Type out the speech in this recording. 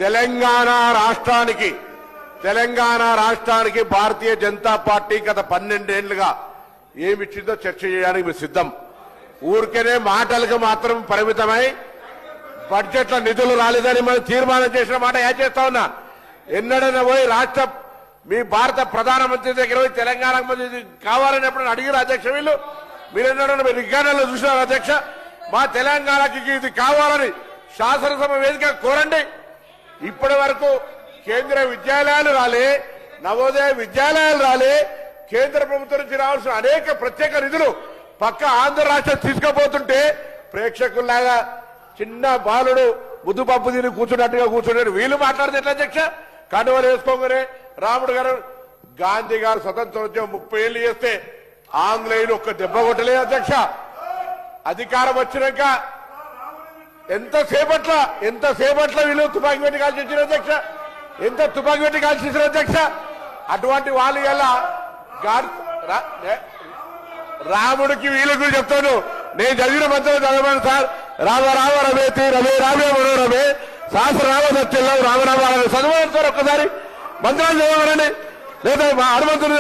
తెలంగాణ రాష్ట్రానికి భారతీయ జనతా పార్టీ గత 12 ఏళ్లుగా ఏమిచ్చిందో చర్చ చేయడానికి మేము సిద్ధం. ఊరికేనే మాటలకు మాత్రం పరిమితమై బడ్జెట్లో నిధులు రాలేదని మనం తీర్మానం చేసిన మాట యాడ్ చేస్తా ఉన్నా. ఎన్నడైనా పోయి మీ భారత ప్రధానమంత్రి దగ్గర పోయి తెలంగాణకు కావాలని ఎప్పుడైనా అడిగిన అధ్యక్ష వీళ్ళు మీరెన్నడన్నా మీరు రికార్డుల్లో చూసినారు అధ్యక్ష. మా తెలంగాణకి ఇది కావాలని శాసనసభ వేదిక కోరండి. ఇప్పటి వరకు కేంద్ర విద్యాలయాలు రాలే, నవోదయ విద్యాలయాలు రాలే, కేంద్ర ప్రభుత్వం నుంచి రావాల్సిన అనేక ప్రత్యేక నిధులు పక్క ఆంధ్ర రాష్ట్రం తీసుకుపోతుంటే ప్రేక్షకుల్లాగా చిన్న బాలుడు ముద్దు పప్పు తిని కూర్చున్నట్టుగా కూర్చున్నారు. వీళ్ళు మాట్లాడితే ఎట్లా అధ్యక్ష? కండువలు వేసుకోగానే రాముడు గారు గాంధీ గారు స్వతంత్రోద్యమం 30 ఏళ్లు చేస్తే ఆంగ్లేయులు ఒక్క దెబ్బ కొట్టలేదు అధ్యక్ష. అధికారం వచ్చినాక ఎంతసేపట్ల వీళ్ళు తుపాకీ పెట్టి కాల్చి వచ్చిన అధ్యక్ష, ఎంత తుపాకీ పెట్టి కాల్చి ఇచ్చిన అధ్యక్ష. అటువంటి వాళ్ళు ఎలా రాముడికి వీళ్ళకు చెప్తాను. నేను చదివిన మంత్రులు చదవమని సార్. రామ రామ రమేతి రమే రామే మనోరమే శాస్త్ర రామ సత్యంలో రామరామ చదవమని సార్. ఒక్కసారి మంత్రాలు చదవమనండి, లేదా మా హనుమంతుడు